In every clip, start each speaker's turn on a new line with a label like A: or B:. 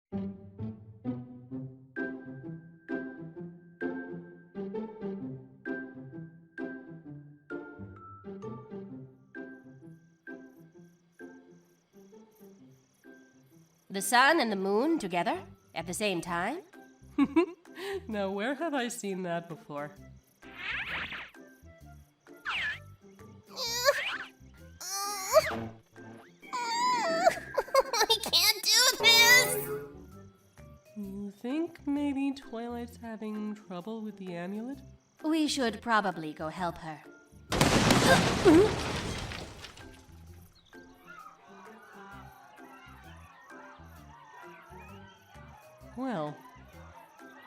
A: The sun and the moon together at the same time?
B: Now, where have I seen that before?
A: I can't do this!
B: You think maybe Twilight's having trouble with the amulet?
A: We should probably go help her.
B: Well,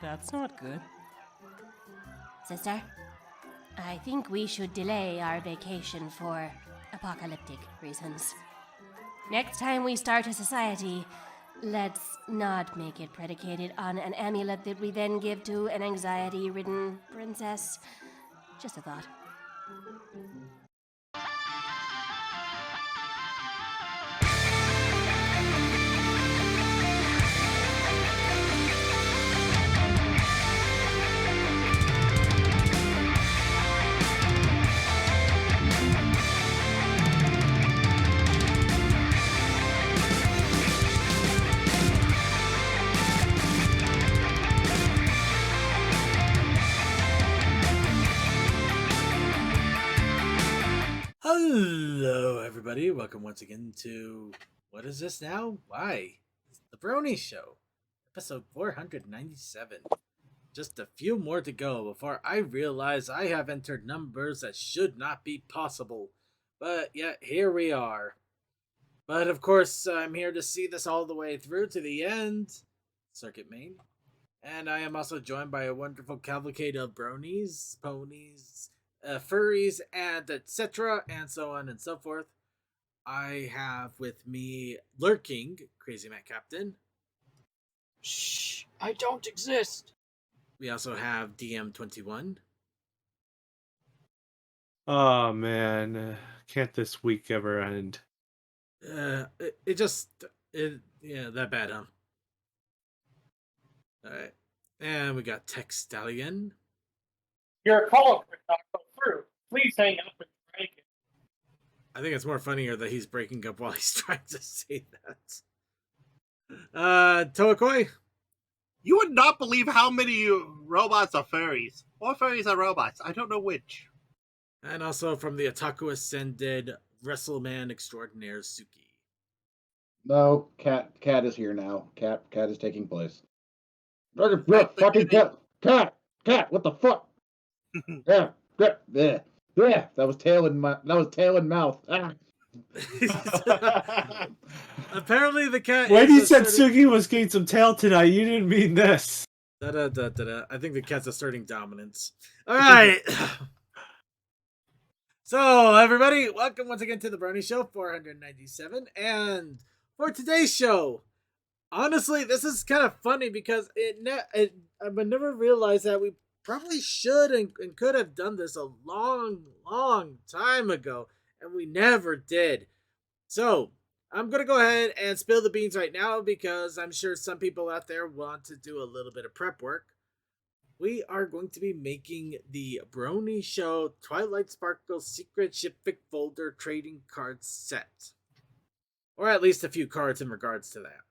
B: that's not good.
A: Sister, I think we should delay our vacation for apocalyptic reasons. Next time we start a society, let's not make it predicated on an amulet that we then give to an anxiety-ridden princess. Just a thought.
C: Hello, everybody. Welcome once again to what is this now? Why? It's the Brony Show, episode 497. Just a few more to go before I realize I have entered numbers that should not be possible. But yet, here we are. But of course, I'm here to see this all the way through to the end. Circuit main. And I am also joined by a wonderful cavalcade of bronies, ponies, furries, and etc., and so on and so forth. I have with me lurking Crazy Matt Captain.
D: Shh, I don't exist.
C: We also have DM21.
E: Oh man, can't this week ever end?
C: Yeah, that bad, huh? Alright. And we got Tech Stallion.
D: Your call could not go through. Please hang up and break it.
C: I think it's more funnier that he's breaking up while he's trying to say that. Toakoi?
F: You would not believe how many robots are furries. Or furries are robots. I don't know which.
C: And also from the Otaku Ascended, Wrestleman Extraordinaire Suki.
G: No, Cat is here now. Cat is taking place. Fucking cat, what the fuck? Yeah, that was tail in mouth. Ah.
C: Apparently the cat.
E: When you said Sugi was getting some tail tonight, you didn't mean this.
C: I think the cat's asserting dominance. All right. So everybody, welcome once again to the Brony Show 497, and for today's show, honestly, this is kind of funny because I never realized that we probably should and could have done this a long time ago, and we never did. So, I'm going to go ahead and spill the beans right now because I'm sure some people out there want to do a little bit of prep work. We are going to be making the Brony Show Twilight Sparkle Secret Shipfic Folder Trading Card Set. Or at least a few cards in regards to that.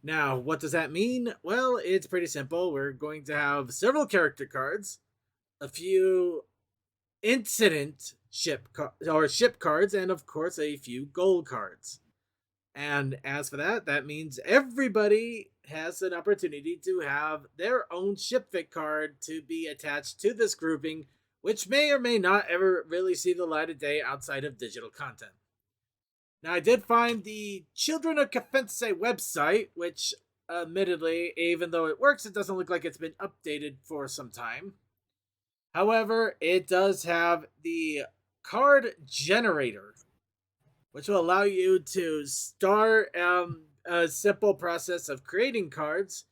C: Now, what does that mean? Well, it's pretty simple. We're going to have several character cards, a few incident ship cards, and of course a few gold cards. And as for that means everybody has an opportunity to have their own shipfic card to be attached to this grouping, which may or may not ever really see the light of day outside of digital content. Now, I did find the Children of Kafense website, which, admittedly, even though it works, it doesn't look like it's been updated for some time. However, it does have the card generator, which will allow you to start a simple process of creating cards.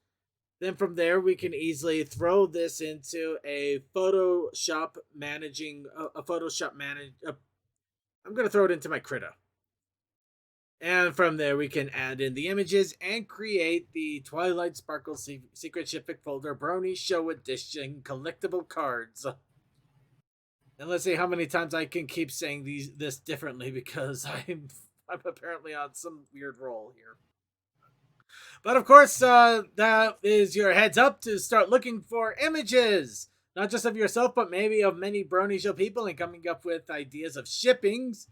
C: Then from there, we can easily throw this into a Photoshop I'm going to throw it into my Krita. And from there, we can add in the images and create the Twilight Sparkle Secret Shipping Folder Brony Show Edition collectible cards. And let's see how many times I can keep saying this differently because I'm apparently on some weird roll here. But of course, that is your heads up to start looking for images. Not just of yourself, but maybe of many Brony Show people and coming up with ideas of shippings.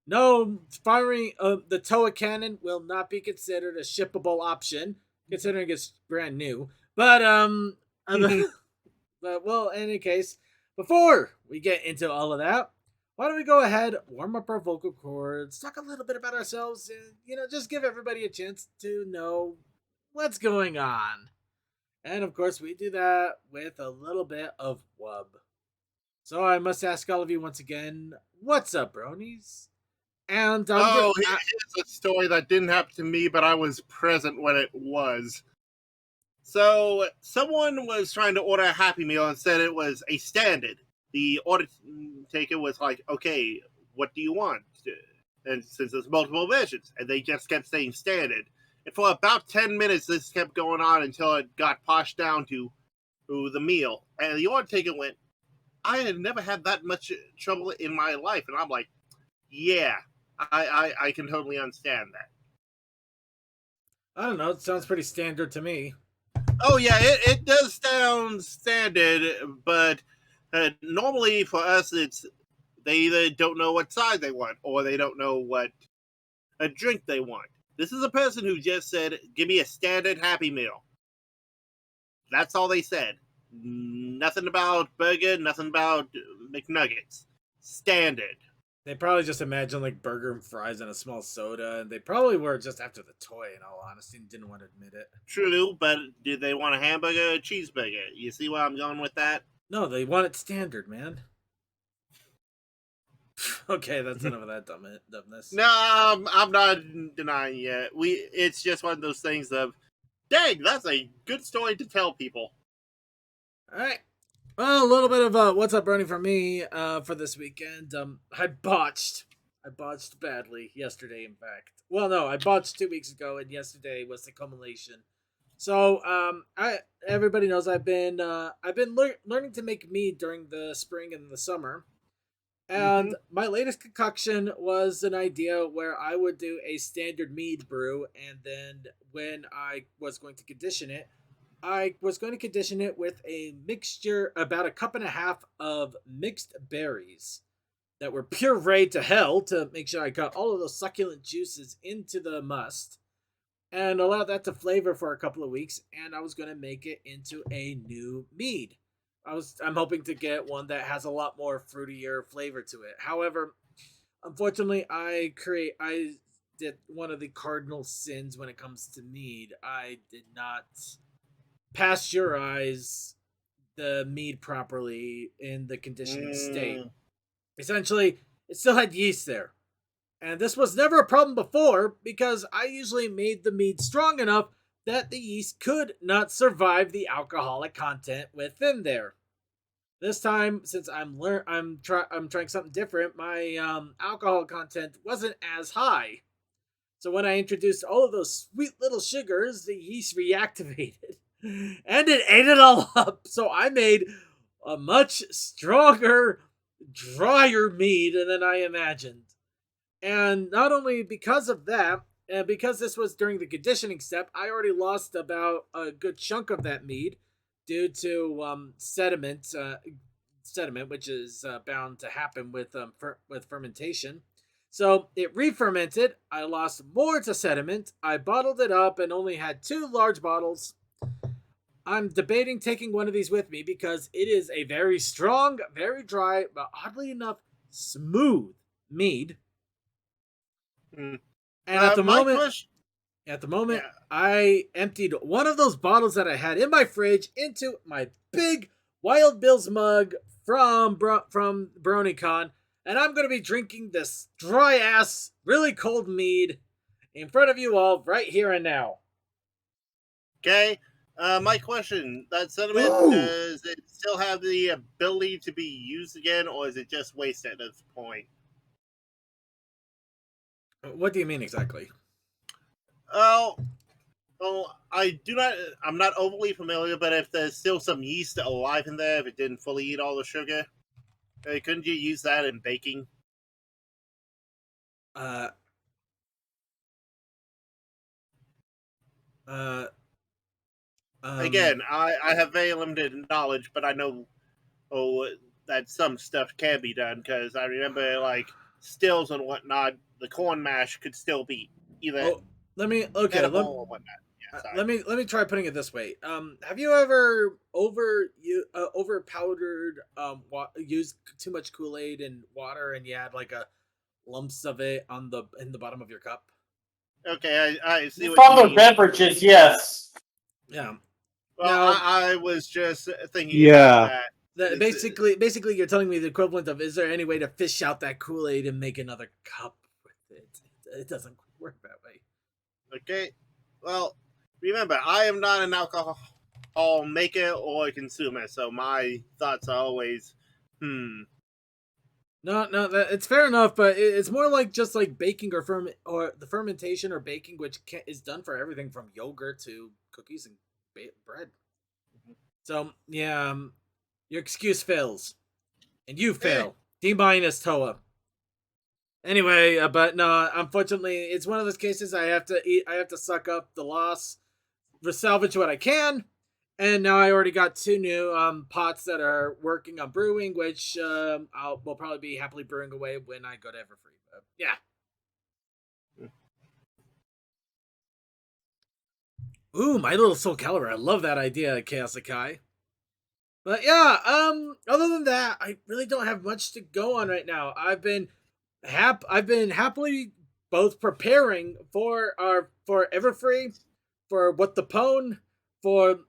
C: No, firing the Toa cannon will not be considered a shippable option, considering it's brand new. But, well, in any case, before we get into all of that, why don't we go ahead, warm up our vocal cords, talk a little bit about ourselves, and, just give everybody a chance to know what's going on. And, of course, we do that with a little bit of wub. So I must ask all of you once again, what's up, bronies? And
F: here's a story that didn't happen to me, but I was present when it was. So someone was trying to order a Happy Meal and said it was a standard. The order taker was like, okay, what do you want? And since there's multiple versions, and they just kept saying standard. And for about 10 minutes, this kept going on until it got pushed down to the meal. And the order taker went, I had never had that much trouble in my life. And I'm like, yeah, I can totally understand that.
C: I don't know, it sounds pretty standard to me.
F: Oh, yeah, it does sound standard, but normally for us, it's they either don't know what size they want, or they don't know what a drink they want. This is a person who just said, give me a standard Happy Meal. That's all they said. Nothing about burger, nothing about McNuggets. Standard.
C: They probably just imagined like burger and fries and a small soda, and they probably were just after the toy, in all honesty, and didn't want to admit it.
F: True, but did they want a hamburger or a cheeseburger? You see where I'm going with that?
C: No, they want it standard, man. Okay, that's enough of that dumbness.
F: No, I'm not denying it. It's just one of those things of, dang, that's a good story to tell people.
C: All right. Well, a little bit of what's up, Brony, for me for this weekend. I botched badly yesterday. In fact, well, no, I botched 2 weeks ago, and yesterday was the culmination. So, everybody knows I've been learning to make mead during the spring and the summer, and my latest concoction was an idea where I would do a standard mead brew, and then when I was going to condition it, I was going to condition it with a mixture, about a cup and a half of mixed berries that were pureed to hell to make sure I got all of those succulent juices into the must and allow that to flavor for a couple of weeks. And I was going to make it into a new mead. I'm hoping to get one that has a lot more fruitier flavor to it. However, unfortunately, I did one of the cardinal sins when it comes to mead. I did not pasteurize the mead properly in the conditioning state. Essentially, it still had yeast there. And this was never a problem before because I usually made the mead strong enough that the yeast could not survive the alcoholic content within there. This time, since I'm trying something different, my alcohol content wasn't as high. So when I introduced all of those sweet little sugars, the yeast reactivated. And it ate it all up. So I made a much stronger, drier mead than I imagined. And not only because of that, and because this was during the conditioning step, I already lost about a good chunk of that mead due to sediment, which is bound to happen with fermentation. So it re-fermented. I lost more to sediment. I bottled it up and only had 2 large bottles. I'm debating taking one of these with me because it is a very strong, very dry, but oddly enough, smooth mead. And at the moment, yeah. I emptied one of those bottles that I had in my fridge into my big Wild Bill's mug from BronyCon, and I'm going to be drinking this dry-ass, really cold mead in front of you all right here and now.
F: Okay. My question, that sediment, does it still have the ability to be used again, or is it just wasted at this point?
C: What do you mean exactly?
F: Oh, I do not. I'm not overly familiar, but if there's still some yeast alive in there, if it didn't fully eat all the sugar, couldn't you use that in baking?
C: Uh, uh,
F: Again, I have very limited knowledge, but I know that some stuff can be done because I remember like stills and whatnot. The corn mash could still be either
C: oh, let me
F: edible or whatnot. Yeah, sorry.
C: let me try putting it this way. Have you ever over powdered used too much Kool-Aid and water, and you had like a lumps of it on the in the bottom of your cup?
F: Okay, I see what
D: From
F: you
D: the
F: mean.
D: beverages, yes.
C: Yeah.
F: Well,
C: Now,
F: I was just thinking
E: Yeah.
F: about that.
C: Basically, you're telling me the equivalent of: is there any way to fish out that Kool-Aid and make another cup with it? It doesn't work that way.
F: Okay. Well, remember, I am not an alcohol maker or consumer, so my thoughts are always,
C: No, it's fair enough, but it's more like just like baking or the fermentation or baking, which is done for everything from yogurt to cookies and bread. So yeah, your excuse fails, and you fail. D minus Toa. Anyway, but no, unfortunately, it's one of those cases I have to eat. I have to suck up the loss, salvage what I can, and now I already got 2 new pots that are working on brewing, which will probably be happily brewing away when I go to Everfree. But yeah. Ooh, my little soul caliber. I love that idea, Chaos Akai. But yeah, other than that, I really don't have much to go on right now. I've been happily both preparing for Everfree, for what the pwn, for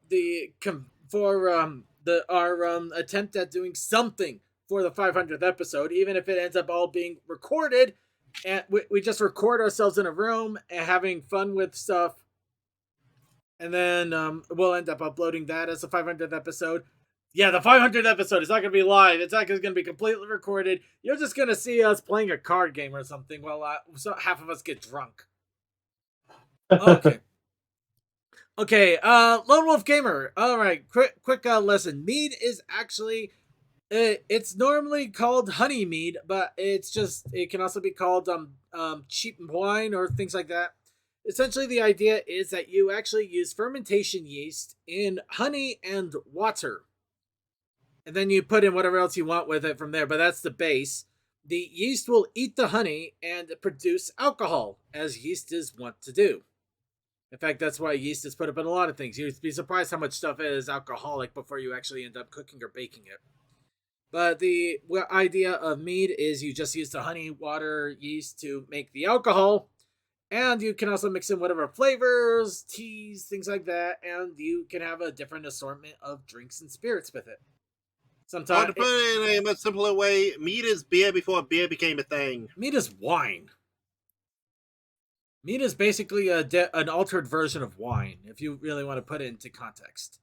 C: our attempt at doing something for the 500th episode, even if it ends up all being recorded, and we just record ourselves in a room and having fun with stuff, and then we'll end up uploading that as the 500th episode. Yeah, the 500th episode is not going to be live. It's not going to be completely recorded. You're just going to see us playing a card game or something while so half of us get drunk. Okay. Okay, Lone Wolf Gamer. All right, quick lesson. Mead is actually it's normally called honey mead, but it can also be called cheap wine or things like that. Essentially, the idea is that you actually use fermentation yeast in honey and water. And then you put in whatever else you want with it from there, but that's the base. The yeast will eat the honey and produce alcohol, as yeast is wont to do. In fact, that's why yeast is put up in a lot of things. You'd be surprised how much stuff is alcoholic before you actually end up cooking or baking it. But the idea of mead is you just use the honey, water, yeast to make the alcohol. And you can also mix in whatever flavors, teas, things like that. And you can have a different assortment of drinks and spirits with it.
F: Sometimes, to put it in a much simpler way, mead is beer before beer became a thing.
C: Mead is wine. Mead is basically an altered version of wine, if you really want to put it into context.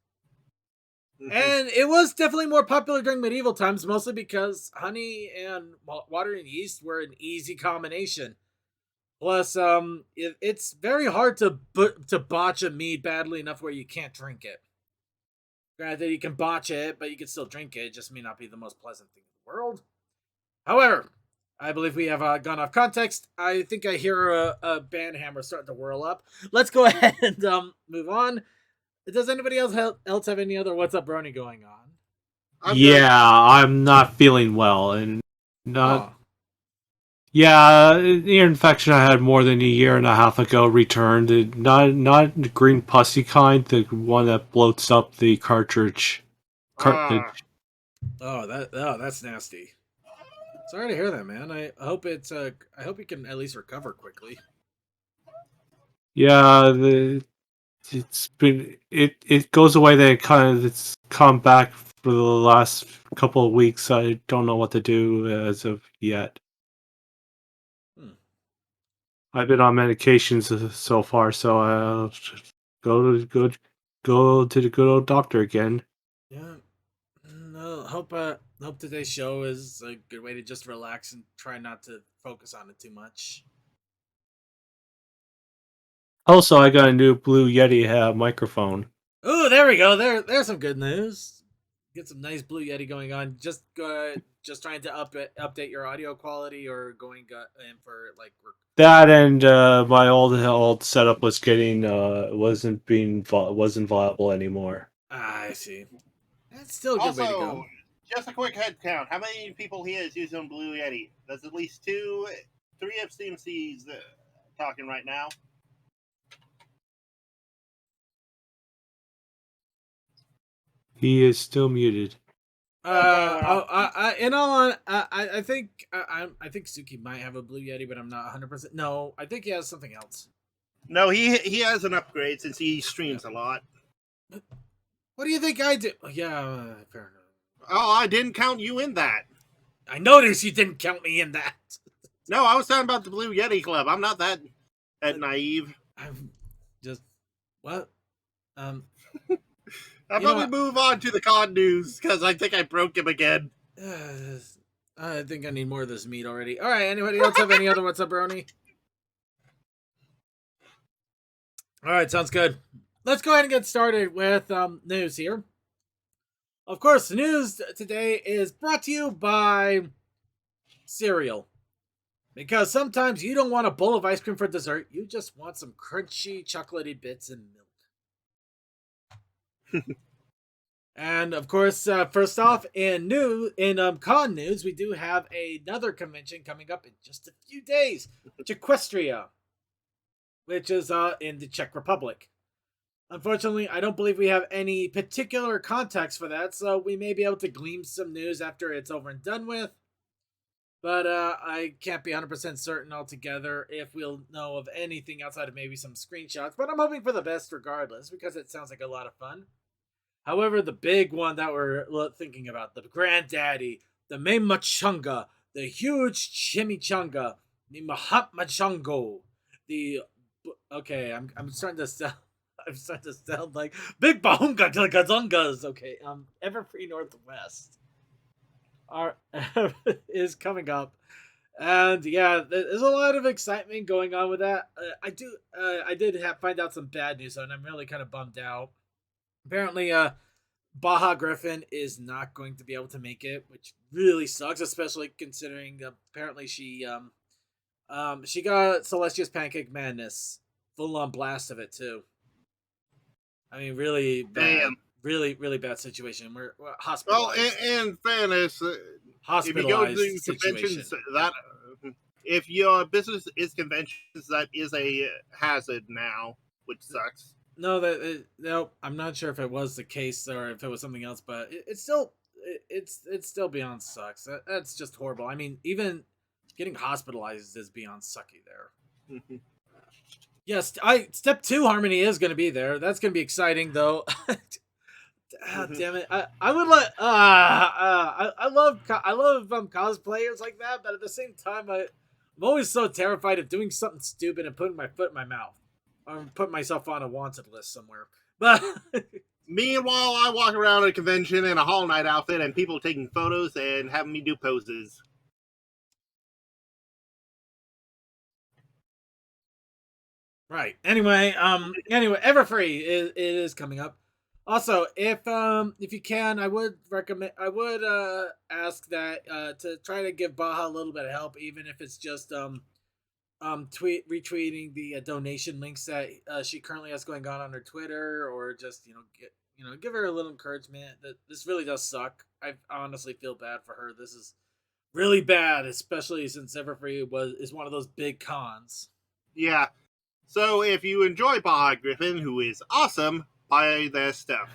C: Mm-hmm. And it was definitely more popular during medieval times, mostly because honey and water and yeast were an easy combination. Plus, it's very hard to botch a mead badly enough where you can't drink it. Granted, you can botch it, but you can still drink it. It just may not be the most pleasant thing in the world. However, I believe we have gone off context. I think I hear a band hammer starting to whirl up. Let's go ahead and move on. Does anybody else have any other What's Up Brony going on?
E: I'm not feeling well, and not... Oh. Yeah, the ear infection I had more than a year and a half ago returned. Not the green pussy kind, the one that bloats up the cartridge.
C: Oh, that's nasty. Sorry to hear that, man. I hope it's I hope you can at least recover quickly.
E: Yeah, it goes away. Then it's come back for the last couple of weeks. I don't know what to do as of yet. I've been on medications so far, so I'll go to the good old doctor again.
C: Yeah. No, hope today's show is a good way to just relax and try not to focus on it too much.
E: Also, I got a new Blue Yeti microphone.
C: Ooh, there we go. There's some good news. Get some nice Blue Yeti going on. Just trying to update your audio quality, or going in for like.
E: That and my old setup was getting wasn't viable anymore.
C: I see. That's still a good way to go.
F: Also, just a quick head count. How many people here is using Blue Yeti? There's at least 3 FCMCs talking right now.
E: He is still muted.
C: I think Suki might have a Blue Yeti, but I'm not 100%. No, I think he has something else.
F: No, he has an upgrade since he streams a lot.
C: What do you think I do? Yeah, fair enough.
F: Oh, I didn't count you in that.
C: I noticed you didn't count me in that.
F: No, I was talking about the Blue Yeti Club. I'm not that naive.
C: I'm just what?
F: How about we move on to the con news, because I think I broke him again.
C: I think I need more of this meat already. All right, anybody else have any other What's Up, Brony? All right, sounds good. Let's go ahead and get started with news here. Of course, the news today is brought to you by cereal. Because sometimes you don't want a bowl of ice cream for dessert. You just want some crunchy, chocolatey bits and milk. And of course, first off, in con news, we do have another convention coming up in just a few days, Equestria, which is in the Czech Republic. Unfortunately, I don't believe we have any particular context for that, so we may be able to glean some news after it's over and done with. But I can't be 100% certain altogether if we'll know of anything outside of maybe some screenshots. But I'm hoping for the best regardless, because it sounds like a lot of fun. However, the big one that we're thinking about, the granddaddy, the Memachunga, the huge chimichanga, the Mahatmachango, the... Okay, I'm starting to sound... I'm starting to sound like Big Bahunga Gazungas. Okay, Everfree Northwest is coming up, and yeah, there's a lot of excitement going on with that. I did find out some bad news, and I'm really kind of bummed out. Apparently, Baja Griffin is not going to be able to make it, which really sucks, especially considering apparently she got Celestia's Pancake Madness full on blast of it too. I mean, really bad. Damn. Really bad situation. We're hospitalized.
F: Well, in fairness, if you go to conventions, if your business is conventions, that is a hazard now, which sucks.
C: No, I'm not sure if it was the case or if it was something else, but it's still beyond sucks. That's just horrible. I mean, even getting hospitalized is beyond sucky there. Yes, step 2 Harmony is going to be there. That's going to be exciting, though. Damn it! I would let. I love cosplayers like that, but at the same time, I'm always so terrified of doing something stupid and putting my foot in my mouth, or putting myself on a wanted list somewhere. But
F: meanwhile, I walk around at a convention in a Hall Night outfit, and people taking photos and having me do poses.
C: Right. Anyway, Everfree is coming up. Also, if you can, I would ask that to try to give Baja a little bit of help, even if it's just retweeting the donation links that she currently has going on her Twitter, or just give her a little encouragement. That this really does suck. I honestly feel bad for her. This is really bad, especially since Everfree is one of those big cons.
F: Yeah. So if you enjoy Baja Griffin, who is awesome, buy their stuff.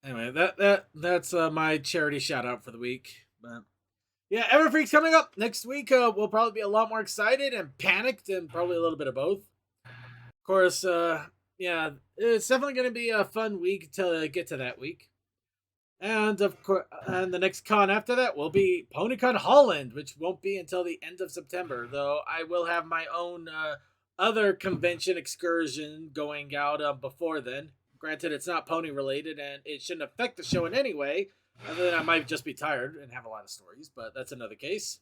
C: Anyway, that's my charity shout out for the week. But yeah, Everfree's coming up next week. We'll probably be a lot more excited and panicked, and probably a little bit of both. Of course, yeah, it's definitely going to be a fun week to get to that week. And of course, and the next con after that will be PonyCon Holland, which won't be until the end of September. Though I will have my own other convention excursion going out before then. Granted, it's not pony related, and it shouldn't affect the show in any way. Other than I might just be tired and have a lot of stories, but that's another case.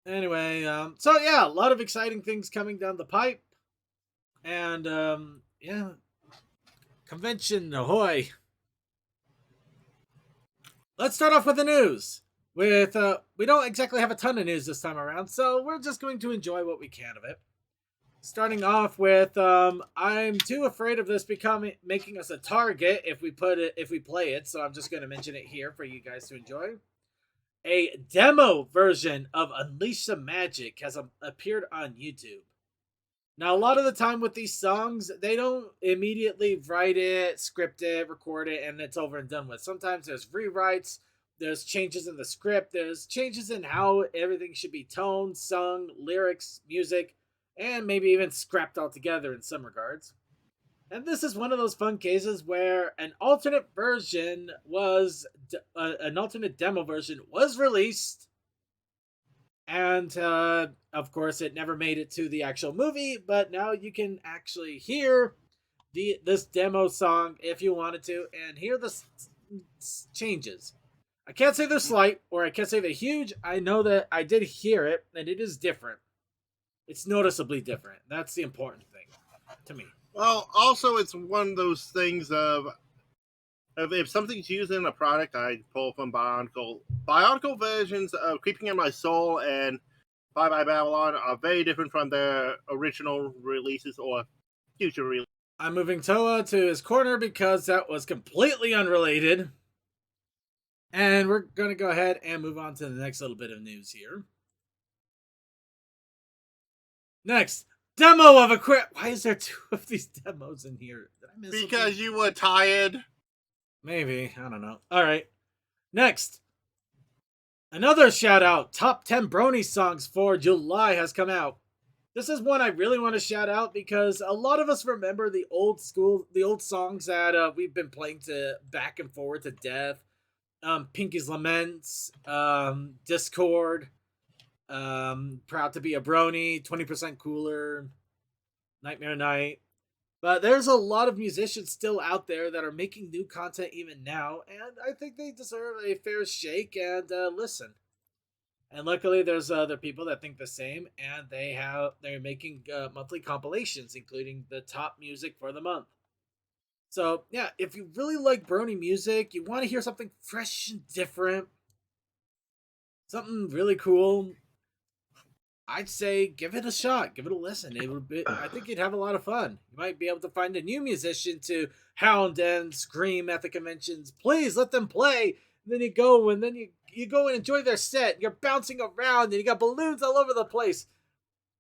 C: Anyway, so yeah, a lot of exciting things coming down the pipe. And yeah, convention ahoy! Let's start off with the news. With we don't exactly have a ton of news this time around, so we're just going to enjoy what we can of it. Starting off with, I'm too afraid of this making us a target if we play it. So I'm just going to mention it here for you guys to enjoy. A demo version of Elisa Magic has appeared on YouTube. Now, a lot of the time with these songs, they don't immediately write it, script it, record it, and it's over and done with. Sometimes there's rewrites, there's changes in the script, there's changes in how everything should be toned, sung, lyrics, music, and maybe even scrapped altogether in some regards. And this is one of those fun cases where an alternate demo version was released, and of course it never made it to the actual movie, but now you can actually hear this demo song if you wanted to, and hear the changes. I can't say they're slight, or I can't say they're huge. I know that I did hear it, and it is different. It's noticeably different. That's the important thing to me.
F: Well, also, it's one of those things of if something's used in a product, I pull from Bionicle. Bionicle versions of Creeping in My Soul and Bye Bye Babylon are very different from their original releases or future releases.
C: I'm moving Toa to his corner because that was completely unrelated. And we're going to go ahead and move on to the next little bit of news here. Next, demo of Why is there two of these demos in here? Did I miss
F: Because
C: something?
F: you were tired.
C: Maybe. I don't know. All right. Next, another shout out. Top 10 Brony songs for July has come out. This is one I really want to shout out because a lot of us remember the old songs that we've been playing to back and forward to death. Pinky's Laments, Discord, Proud to be a Brony, 20% Cooler, Nightmare Night. But there's a lot of musicians still out there that are making new content even now, and I think they deserve a fair shake and listen. And luckily, there's other people that think the same, and they're making monthly compilations, including the top music for the month. So yeah, if you really like Brony music, you want to hear something fresh and different, something really cool, I'd say give it a shot, give it a listen. I think you'd have a lot of fun. You might be able to find a new musician to hound and scream at the conventions. Please let them play. And then you go and enjoy their set. You're bouncing around and you got balloons all over the place.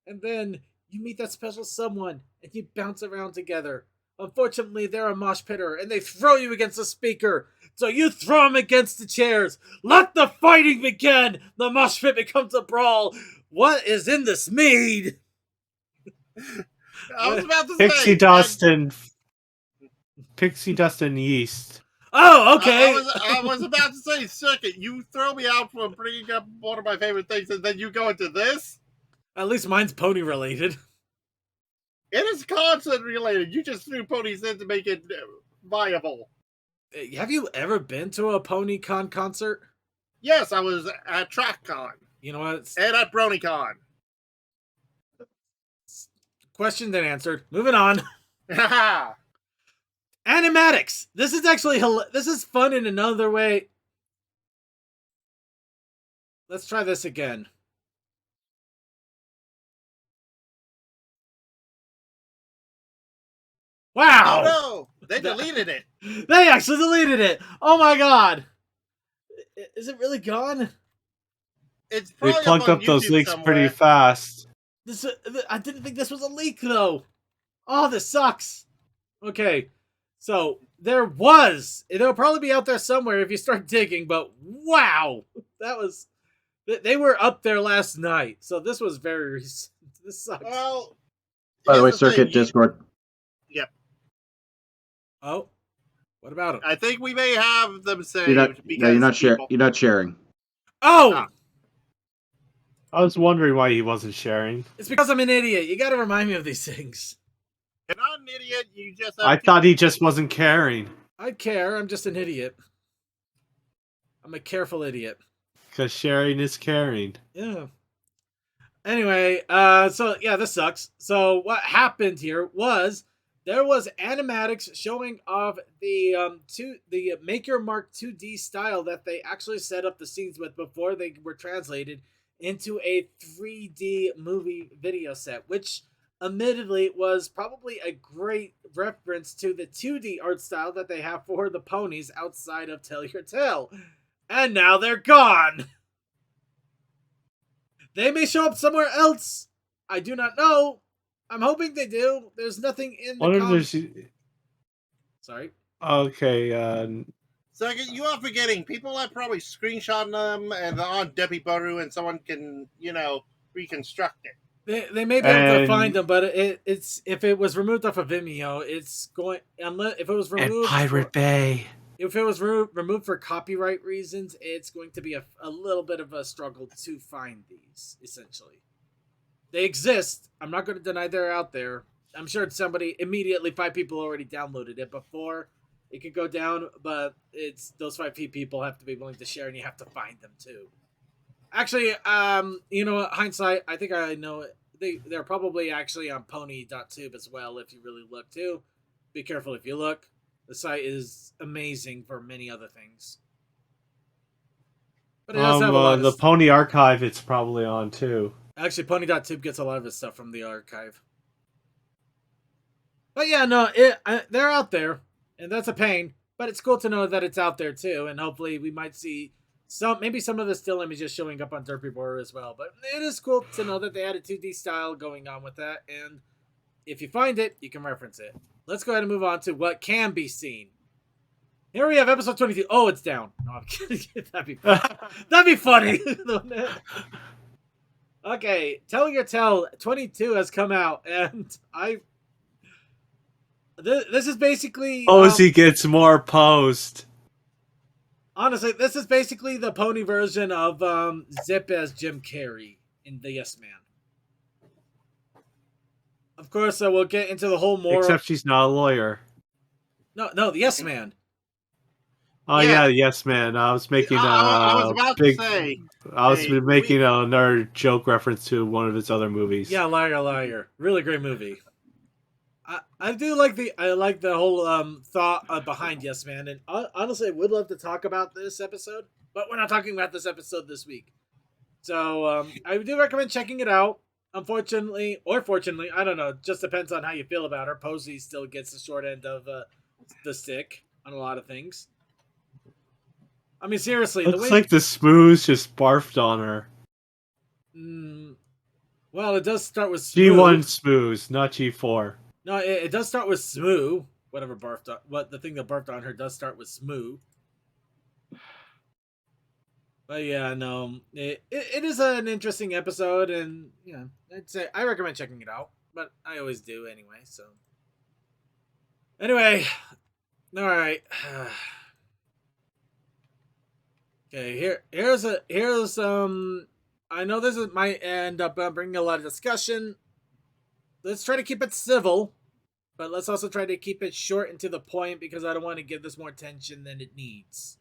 C: And then you meet that special someone and you bounce around together. Unfortunately, they're a mosh pitter and they throw you against the speaker. So you throw them against the chairs. Let the fighting begin. The mosh pit becomes a brawl. What is in this mead?
F: I was about to
E: Pixie dust and yeast.
C: Oh, okay.
F: I was about to say, Circuit, you throw me out for bringing up one of my favorite things, and then you go into this?
C: At least mine's pony related.
F: It is concert related. You just threw ponies in to make it viable.
C: Have you ever been to a PonyCon concert?
F: Yes, I was at TrackCon.
C: You know what?
F: And at BronyCon.
C: Questioned and answered. Moving on.
F: Haha.
C: Animatics. This is fun in another way. Let's try this again. Wow!
F: Oh no! They deleted it.
C: They actually deleted it. Oh my god! Is it really gone?
F: It's
E: They
F: probably
E: plunked up
F: on
E: those
F: YouTube
E: leaks
F: somewhere.
E: pretty fast.
C: I didn't think this was a leak though. Oh, this sucks. Okay, so they'll probably be out there somewhere if you start digging. But wow, they were up there last night. So this was very recent. This sucks.
F: Well,
G: By the way,
F: here's thing,
G: Circuit Discord.
F: Yep.
C: Oh, what about it?
F: I think we may have them saved.
G: You're not sharing.
C: Oh,
F: Ah.
E: I was wondering why he wasn't sharing.
C: it's because I'm an idiot. You got to remind me of these things.
F: You're not an idiot. You just have
E: I thought he just wasn't caring.
C: I care. I'm just an idiot. I'm a careful idiot.
E: Because sharing is caring.
C: Yeah. Anyway, so yeah, this sucks. So what happened here was there was animatics showing off the Make Your Mark 2D style that they actually set up the scenes with before they were translated into a 3D movie video set, which admittedly was probably a great reference to the 2D art style that they have for the ponies outside of Tell Your Tale. And now they're gone. They may show up somewhere else. I do not know. I'm hoping they do. There's nothing in the comics. Sorry.
E: Okay.
F: So you are forgetting people have probably screenshot them and they're on Debbie Baru, and someone can reconstruct it.
C: They may be able to find them, but it's if it was removed off of Vimeo, it's going unless if it was removed.
E: And Pirate Bay.
C: If it was removed for copyright reasons, it's going to be a little bit of a struggle to find these. Essentially, they exist. I'm not going to deny they're out there. I'm sure somebody immediately 5 people already downloaded it before it could go down, but it's those 5 people have to be willing to share, and you have to find them too. Actually, you know what? Hindsight, I think I know it. They're probably actually on pony.tube as well if you really look too. Be careful if you look. The site is amazing for many other things. But it does have a lot of
E: the Pony Archive it's probably on too.
C: Actually, pony.tube gets a lot of its stuff from the archive. But yeah, no, they're out there, and that's a pain. But it's cool to know that it's out there too, and hopefully we might see maybe some of the still images showing up on Derpy Board as well. But it is cool to know that they had a 2D style going on with that, and if you find it, you can reference it. Let's go ahead and move on to what can be seen. Here we have episode 22. Oh, it's down. No, I'm kidding. That'd be funny. That'd be funny. Okay, Tell Your Tale 22 has come out, and this is basically...
E: Posey gets more post.
C: Honestly, this is basically the pony version of Zip as Jim Carrey in The Yes Man. Of course, we'll get into the whole moral...
E: Except she's not a lawyer.
C: No, The Yes Man.
E: Oh yeah, Yes Man. I was making
F: I was about to say.
E: I was making another joke reference to one of his other movies.
C: Yeah, Liar. Really great movie. I do like the whole thought behind Yes Man, and honestly, I would love to talk about this episode, but we're not talking about this episode this week. So I do recommend checking it out. Unfortunately, or fortunately, I don't know. Just depends on how you feel about her. Posey still gets the short end of the stick on a lot of things. I mean, seriously,
E: looks like the Smooth just barfed on her.
C: Well, it does start with Smooth.
E: G1 Smooth, not G4.
C: No, it does start with Smooth. Whatever barfed on, the thing that barfed on her does start with Smooth. But yeah, no, it is an interesting episode, and yeah, I'd say I recommend checking it out. But I always do anyway. So anyway, all right. Okay, here's I know this might end up bringing a lot of discussion. Let's try to keep it civil, but let's also try to keep it short and to the point because I don't want to give this more attention than it needs.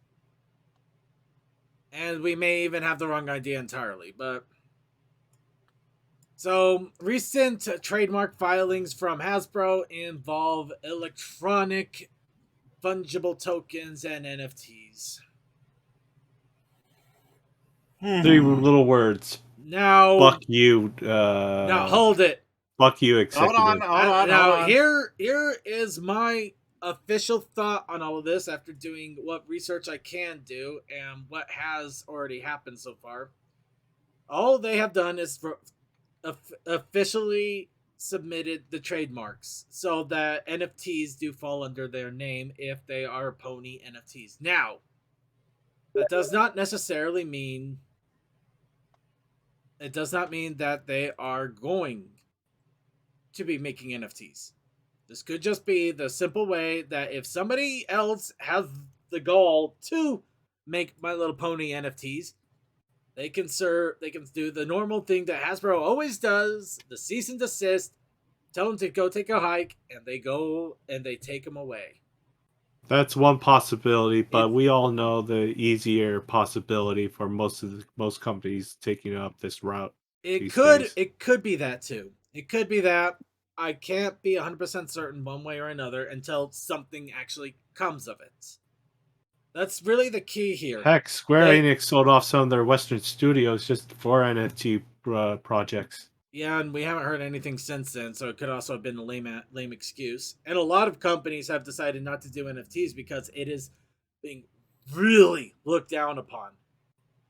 C: And we may even have the wrong idea entirely, but... So, recent trademark filings from Hasbro involve electronic fungible tokens and NFTs.
E: 3 little words.
C: Now...
E: Fuck you.
C: Now, hold it.
E: Fuck you, executive.
F: Hold on.
C: Now, here is my official thought on all of this after doing what research I can do and what has already happened so far. All they have done is officially submitted the trademarks so that NFTs do fall under their name if they are pony NFTs. Now, that does not necessarily mean... It does not mean that they are going to be making NFTs. This could just be the simple way that if somebody else has the goal to make My Little Pony NFTs, they can do the normal thing that Hasbro always does, the cease and desist, tell them to go take a hike, and they go and they take them away.
E: That's one possibility, but we all know the easier possibility for most companies taking up this route.
C: It
E: these
C: could
E: days.
C: it could be that too. It could be that. I can't be 100% certain one way or another until something actually comes of it. That's really the key here.
E: Heck, Square
C: They-
E: Enix sold off some of their Western studios just for NFT projects.
C: Yeah, and we haven't heard anything since then, so it could also have been a lame excuse. And a lot of companies have decided not to do NFTs because it is being really looked down upon.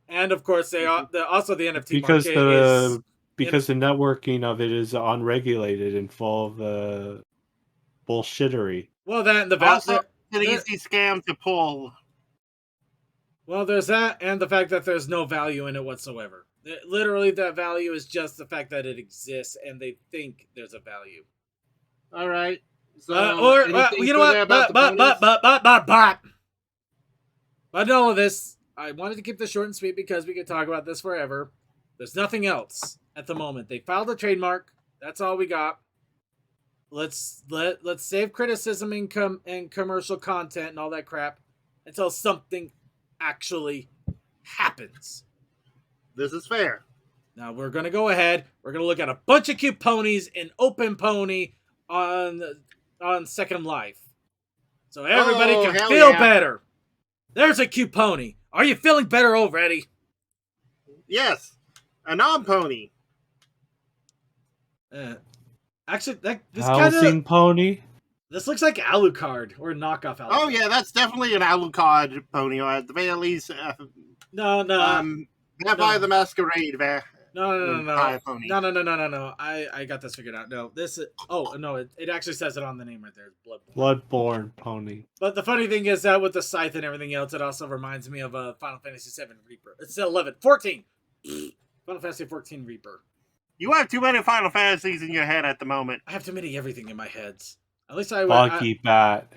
C: And of course, also the NFT
E: Because
C: market is
E: because the networking of it is unregulated and full of bullshittery.
C: well that and the
F: Also,
C: value.
F: an easy scam to pull.
C: Well, there's that, and the fact that there's no value in it whatsoever. Literally, that value is just the fact that it exists, and they think there's a value.
F: All right. So,
C: You know what? But in all of this, I wanted to keep this short and sweet because we could talk about this forever. There's nothing else at the moment. They filed a trademark. That's all we got. Let's save criticism and commercial content and all that crap until something actually happens.
F: This is fair.
C: Now we're gonna go ahead. We're gonna look at a bunch of cute ponies in Open Pony on Second Life, so everybody can feel better. There's a cute pony. Are you feeling better already?
F: Yes, a non-pony.
C: Actually, this
E: Housing pony.
C: this looks like Alucard or knockoff Alucard.
F: Oh yeah, that's definitely an Alucard pony, or at the very least,
C: No.
F: Vampire the Masquerade.
C: No.
F: Pony.
C: No. I got this figured out. No, this is. Oh no, it actually says it on the name right there.
E: Bloodborne pony.
C: But the funny thing is that with the scythe and everything else, it also reminds me of Final Fantasy VII Reaper. It's 14. Final Fantasy 14 Reaper.
F: You have too many Final Fantasies in your head at the moment.
C: I have too many everything in my head. At least I
E: Boggy Bat.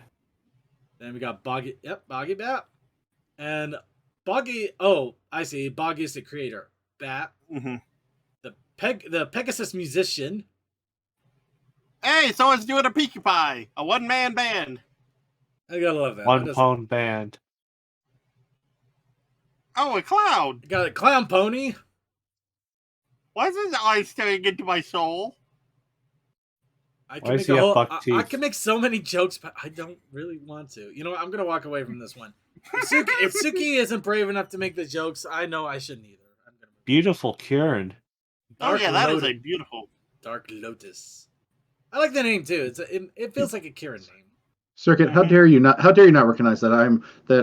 C: Then we got Boggy. Yep, Boggy Bat. And Boggy. Oh, I see. Boggy is the creator. Bat.
F: Mm-hmm.
C: The Pegasus musician.
F: Hey, someone's doing a Peaky Pie, a one-man band.
C: I gotta love that.
E: One Pone Band.
F: Oh, a cloud.
C: Got a clown pony.
F: Why is his eye staring into my soul?
C: I
E: Why does he have buck
C: I
E: teeth?
C: can make so many jokes, but I don't really want to. You know what? I'm gonna walk away from this one. If Suki isn't brave enough to make the jokes, I know I shouldn't either. I'm gonna
E: Beautiful Kieran.
F: Oh yeah, that is a beautiful
C: Dark Lotus. I like the name too. It feels like a Kieran name.
G: Circuit, how dare you not recognize that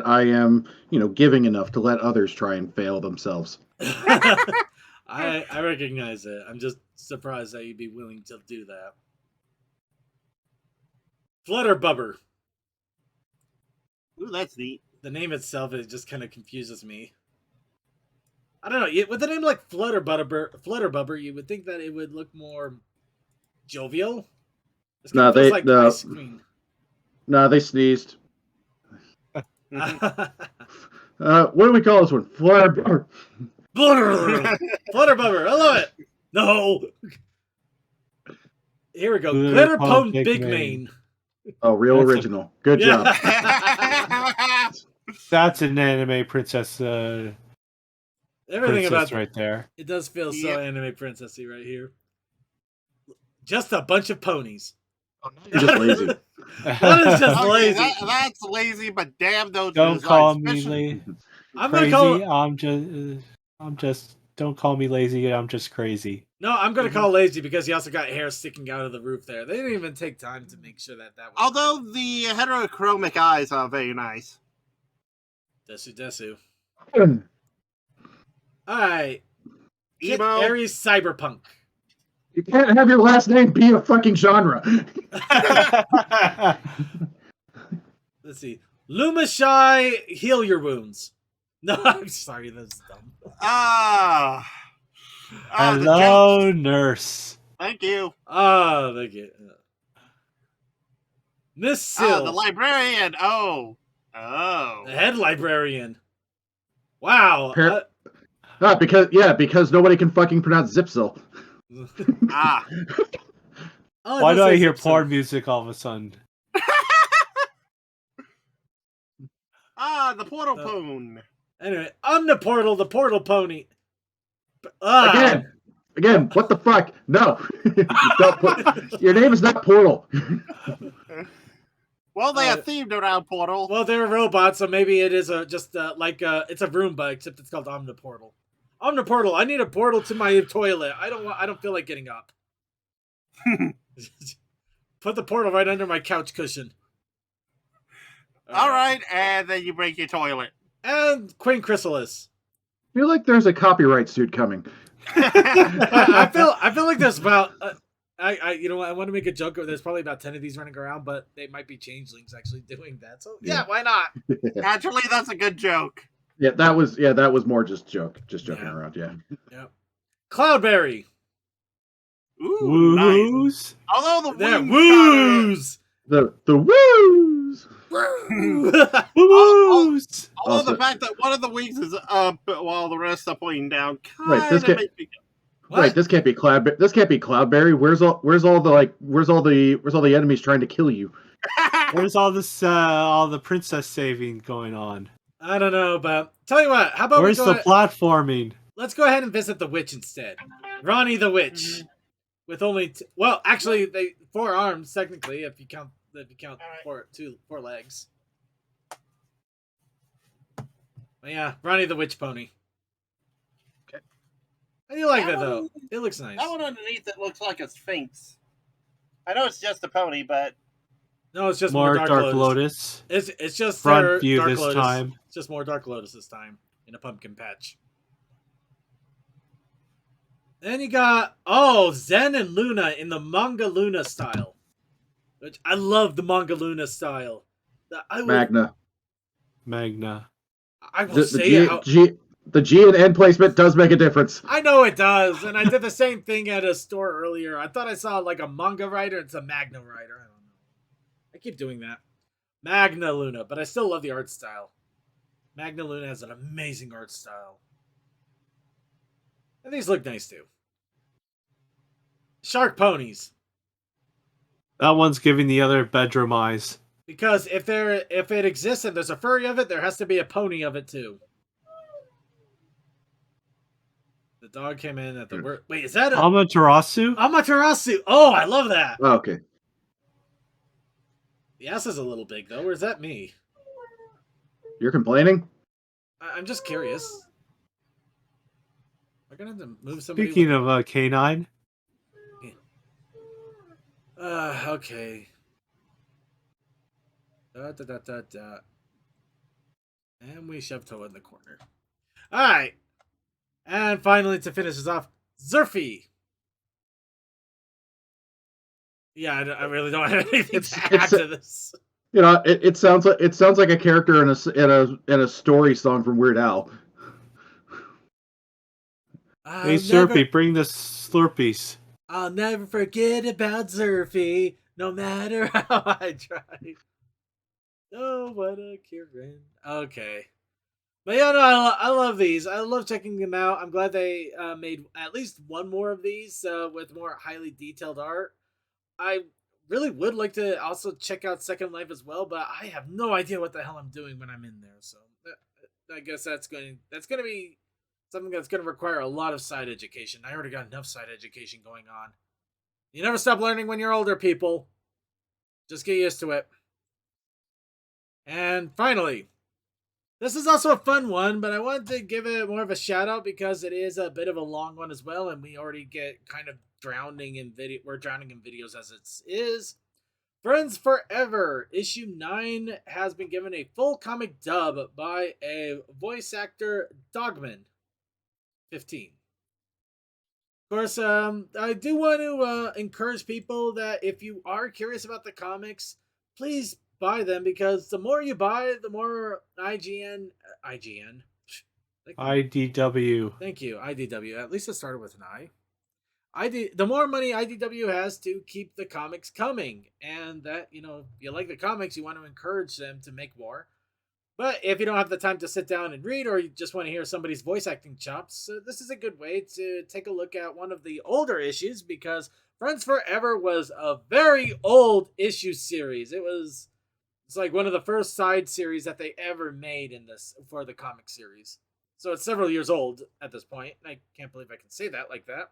G: I am, giving enough to let others try and fail themselves.
C: I recognize it. I'm just surprised that you'd be willing to do that. Flutterbubber.
F: Ooh, that's neat.
C: The name itself, it just kind of confuses me. I don't know. With a name like Flutterbubber, you would think that it would look more jovial. This kind of feels like Ice Queen.
G: No, they sneezed. What do we call this one? Flutterbubber.
C: Flutterbubber. I love it. No. Here we go. Glitterpone Big Mane.
G: Oh, real original. Good job.
E: That's an anime princess.
C: Everything
E: princess
C: about
E: right there.
C: It does feel so anime princessy right here. Just a bunch of ponies.
G: You're just lazy.
C: That is just
F: Okay,
C: lazy.
F: That's lazy, but damn those.
E: Don't
F: designs,
E: call me
F: especially-
C: I'm
E: crazy.
C: gonna call.
E: I'm just. Don't call me lazy. I'm just crazy.
C: No, I'm gonna call lazy because he also got hair sticking out of the roof there. They didn't even take time to make sure that was.
F: Although the heterochromic eyes are very nice.
C: Desu. Alright.
F: Emo.
C: Aries Cyberpunk.
G: You can't have your last name be a fucking genre.
C: Let's see. Lumashai, heal your wounds. No, I'm sorry, that's dumb.
F: The
E: Hello,
F: joke.
E: nurse.
F: Thank you.
C: Oh, thank you. Miss Sill,
F: The librarian.
C: the head librarian. Wow.
G: Because nobody can fucking pronounce Zipsil.
C: Oh,
E: Why
C: it
E: do
C: does
E: I
C: say
E: hear
C: Zipsil.
E: porn music all of a sudden?
F: The portal pone.
C: Anyway, I'm the portal pony.
G: Again, Again, what the fuck? No. Don't put, your name is not Portal.
F: Well, they are themed around Portal.
C: Well, they're robots, so maybe it is it's a Roomba, except it's called Omniportal. Omniportal, I need a portal to my toilet. I don't feel like getting up. Put the portal right under my couch cushion.
F: All right, and then you break your toilet.
C: And Queen Chrysalis.
G: I feel like there's a copyright suit coming.
C: I feel like there's about I want to make a joke. There's probably about 10 of these running around, but they might be changelings actually doing that. So yeah, why not?
F: Naturally, that's a good joke.
G: Yeah, that was more just joking around. Yeah.
C: Yep. Cloudberry.
F: Ooh, nice.
E: Woos.
F: Although the
C: There,
F: wings
C: woos.
G: The woos.
E: Woos.
F: Although
G: Also-
F: the fact that one of the wings is up while the rest are pointing down,
G: Right, this
F: kind of
G: can't-
F: makes me
C: What?
G: Right, this can't be Cloudberry. Where's all the enemies trying to kill you?
E: Where's all this all the princess saving going on?
C: I don't know, but tell you what, how about
E: Where's the platforming?
C: let's go ahead and visit the witch instead. Ronnie the witch. With only actually they 4 arms technically if you count
F: All
C: 4 legs. But yeah, Ronnie the witch pony.
F: Okay.
C: How do you like
F: That
C: that though?
F: one-
C: It looks nice.
F: That one underneath it looks like a sphinx. I know it's just a pony, but
C: No, it's just
E: More
C: more
E: Dark Lotus.
C: It's just
E: Front
C: their
E: view
C: Dark
E: this
C: Lotus.
E: time.
C: It's just more Dark Lotus this time in a pumpkin patch. Then you got Zen and Luna in the manga Luna style, which I love the manga Luna style.
G: Magna.
C: I will
G: The
C: say
G: the G and N placement does make a difference.
C: I know it does, and I did the same thing at a store earlier. I thought I saw like a manga writer. It's a Magna writer. I don't know. I keep doing that. Magna Luna, but I still love the art style. Magna Luna has an amazing art style. And these look nice too. Shark ponies.
E: That one's giving the other bedroom eyes.
C: Because if it exists and there's a furry of it, there has to be a pony of it too. The dog came in at the word. Wait, is that a
E: Amaterasu?
C: Amaterasu? Oh, I love that.
G: Oh, okay.
C: The ass is a little big though, or is that me?
G: You're complaining?
C: I'm just curious. We're gonna have to move somebody.
E: Speaking of canine,
C: Okay. And we shove Toa in the corner. Alright. And finally, to finish us off, Zerfy. Yeah, I really don't have anything to add to this.
G: You know, it sounds like a character in a story song from Weird Al.
E: hey Slurpee, bring the Slurpees.
C: I'll never forget about Zerfy, no matter how I try. Oh, what a Kieran. Okay. But yeah, no, I love these. I love checking them out. I'm glad they made at least one more of these with more highly detailed art. I really would like to also check out Second Life as well, but I have no idea what the hell I'm doing when I'm in there. So I guess that's going to be something that's going to require a lot of side education. I already got enough side education going on. You never stop learning when you're older, people. Just get used to it. And finally, this is also a fun one, but I wanted to give it more of a shout out because it is a bit of a long one as well, and we already get kind of drowning in video. We're drowning in videos as it is. Friends Forever issue 9 has been given a full comic dub by a voice actor, Dogman 15. Of course, I do want to encourage people that if you are curious about the comics, please buy them, because the more you buy, the more IDW. Thank you, IDW. At least it started with an I. The more money IDW has to keep the comics coming, and that, you know, if you like the comics, you want to encourage them to make more. But if you don't have the time to sit down and read, or you just want to hear somebody's voice acting chops, this is a good way to take a look at one of the older issues, because Friends Forever was a very old issue series. It's like one of the first side series that they ever made in this for the comic series. So it's several years old at this point. I can't believe I can say that like that.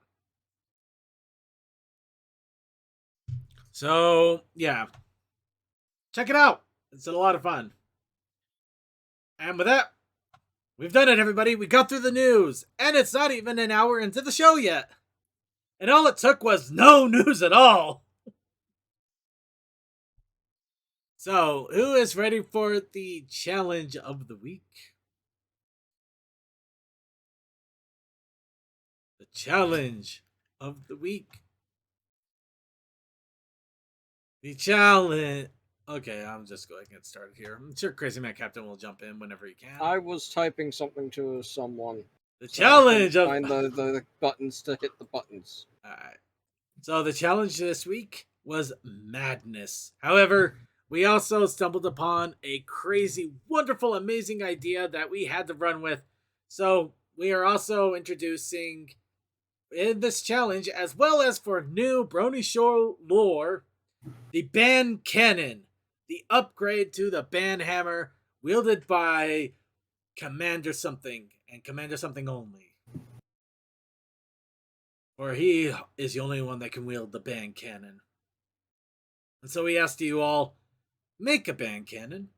C: So, yeah. Check it out. It's a lot of fun. And with that, we've done it, everybody. We got through the news. And it's not even an hour into the show yet. And all it took was no news at all. So, who is ready for the challenge of the week? The challenge of the week. The challenge. Okay, I'm just going to get started here. I'm sure Crazy Man Captain will jump in whenever he can.
H: I was typing something to someone.
C: The challenge of.
H: Find the buttons to hit the buttons.
C: Alright. So the challenge this week was madness. However, we also stumbled upon a crazy, wonderful, amazing idea that we had to run with. So we are also introducing in this challenge, as well as for new Brony Show lore, the band cannon, the upgrade to the band hammer wielded by Commander something and Commander something only. For he is the only one that can wield the band cannon. And so we asked you all, make a band cannon.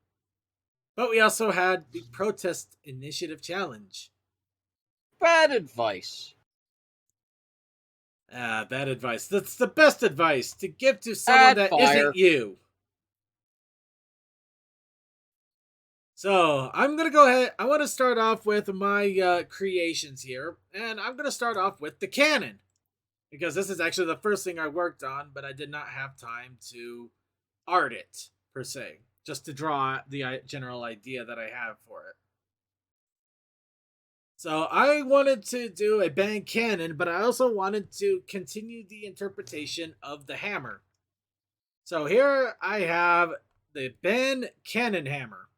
C: But we also had the protest initiative challenge.
H: Bad advice.
C: Bad advice. That's the best advice to give to someone that isn't you. So, I'm going to go ahead. I want to start off with my creations here. And I'm going to start off with the cannon. Because this is actually the first thing I worked on, but I did not have time to art it, per se. Just to draw the general idea that I have for it. So I wanted to do a band cannon, but I also wanted to continue the interpretation of the hammer. So here I have the band cannon hammer.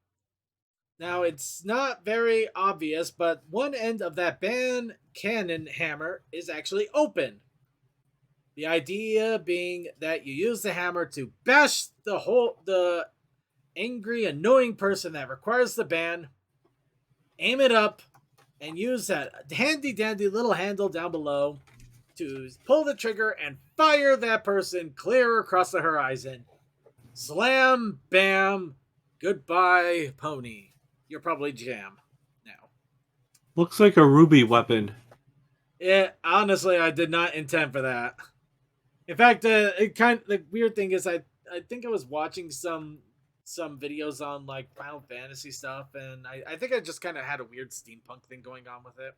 C: Now it's not very obvious, but one end of that band cannon hammer is actually open. The idea being that you use the hammer to bash the angry, annoying person that requires the ban, aim it up, and use that handy dandy little handle down below to pull the trigger and fire that person clear across the horizon. Slam, bam, goodbye, pony. You're probably jam now.
E: Looks like a ruby weapon.
C: Honestly, I did not intend for that. In fact, the weird thing is I think I was watching some videos on like Final Fantasy stuff, and I think I just kind of had a weird steampunk thing going on with it.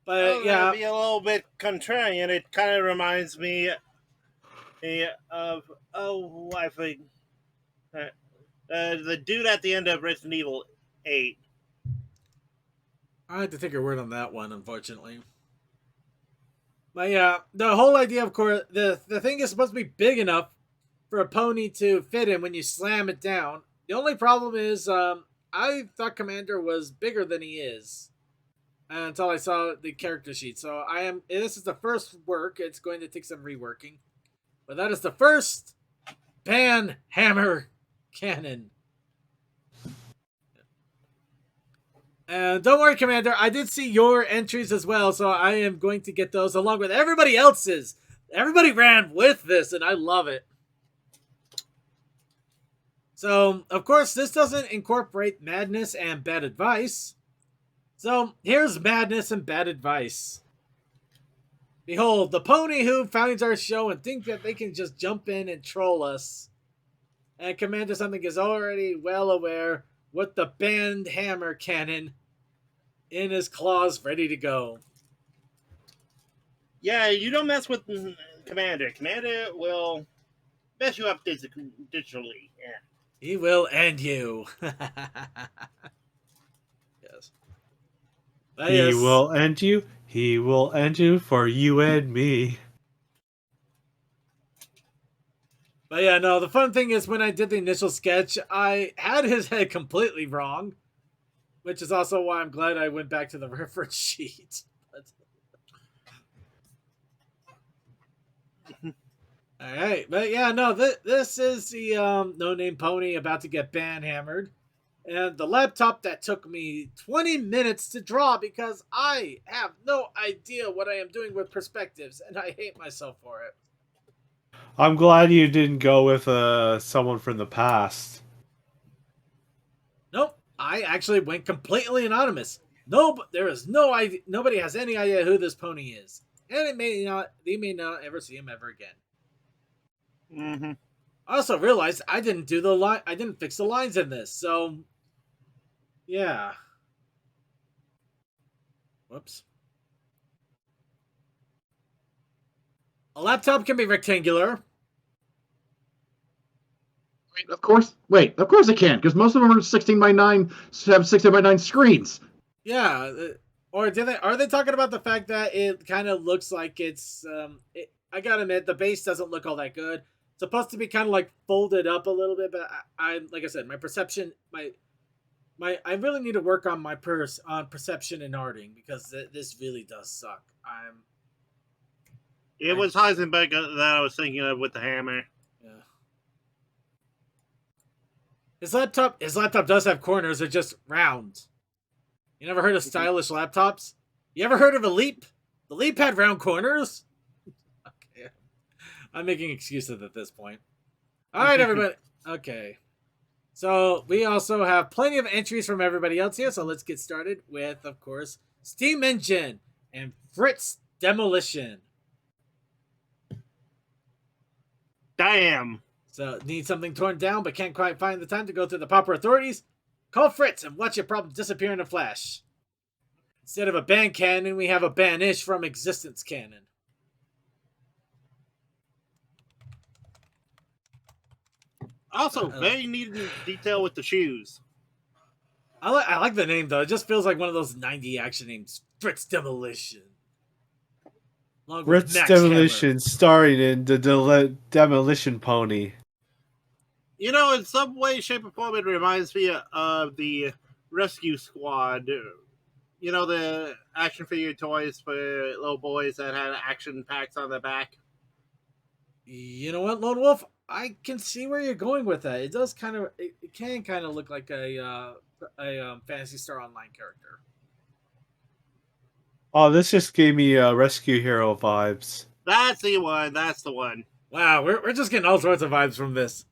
C: But yeah,
F: be a little bit contrarian. It kind of reminds me of I think the dude at the end of Resident Evil 8.
C: I had to take your word on that one, unfortunately. But yeah, the whole idea, of course, the thing is supposed to be big enough for a pony to fit in when you slam it down. The only problem is, I thought Commander was bigger than he is until I saw the character sheet. So this is the first work. It's going to take some reworking, but that is the first band hammer cannon. And don't worry, Commander, I did see your entries as well, so I am going to get those along with everybody else's. Everybody ran with this, and I love it. So, of course, this doesn't incorporate madness and bad advice. So, here's madness and bad advice. Behold, the pony who finds our show and think that they can just jump in and troll us. And Commander Something is already well aware with the band hammer cannon in his claws ready to go.
F: Yeah, you don't mess with Commander. Commander will mess you up digitally. Yeah.
C: He will end you. Yes.
E: He will end you. He will end you for you and me.
C: But yeah, no, the fun thing is when I did the initial sketch, I had his head completely wrong, which is also why I'm glad I went back to the reference sheet. Alright, but yeah, no, this is the no-name pony about to get ban-hammered. And the laptop that took me 20 minutes to draw because I have no idea what I am doing with perspectives, and I hate myself for it.
E: I'm glad you didn't go with someone from the past.
C: Nope, I actually went completely anonymous. No, there is no idea. Nobody has any idea who this pony is, and they may not ever see him ever again.
F: Mm-hmm.
C: I also realized I didn't do the line. I didn't fix the lines in this, so yeah. Whoops. A laptop can be rectangular.
G: Of course it can, because most of them are 16 by 9, have 16 by 9 screens.
C: Yeah, or are they talking about the fact that it kind of looks like it's? I gotta admit, the base doesn't look all that good. It's supposed to be kind of like folded up a little bit, but I like I said, my perception, I really need to work on my on perception and arting because this really does suck.
F: It was Heisenberg that I was thinking of with the hammer.
C: Yeah. His laptop does have corners. They're just round. You never heard of stylish laptops? You ever heard of a Leap? The Leap had round corners. Okay, I'm making excuses at this point. All right, everybody. Okay. So we also have plenty of entries from everybody else here. So let's get started with, of course, Steam Engine and Fritz Demolition.
F: Damn.
C: So need something torn down but can't quite find the time to go through the proper authorities? Call Fritz and watch your problem disappear in a flash. Instead of a ban cannon, we have a banish from existence cannon.
F: Also, very neat detail with the shoes.
C: I like the name, though. It just feels like one of those 90 action names. Fritz Demolition.
E: Fritz Demolition, starring in the Demolition Pony.
F: You know, in some way, shape, or form, it reminds me of the Rescue Squad. You know, the action figure toys for little boys that had action packs on their back.
C: You know what, Lone Wolf? I can see where you're going with that. It does kind of, it can kind of look like a Phantasy Star Online character.
E: Oh, this just gave me Rescue Hero vibes.
F: That's the one. That's the one.
C: Wow, we're just getting all sorts of vibes from this.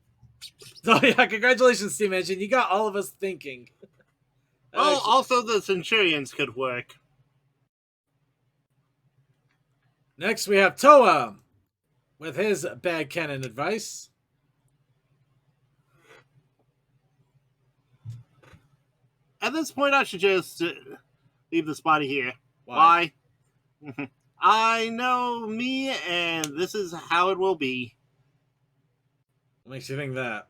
C: So yeah, congratulations, Steam Engine. You got all of us thinking.
F: Oh, also the Centurions could work.
C: Next, we have Toa with his bad cannon advice.
F: At this point, I should just leave this body here. Why? I know me, and this is how it will be.
C: What makes you think that?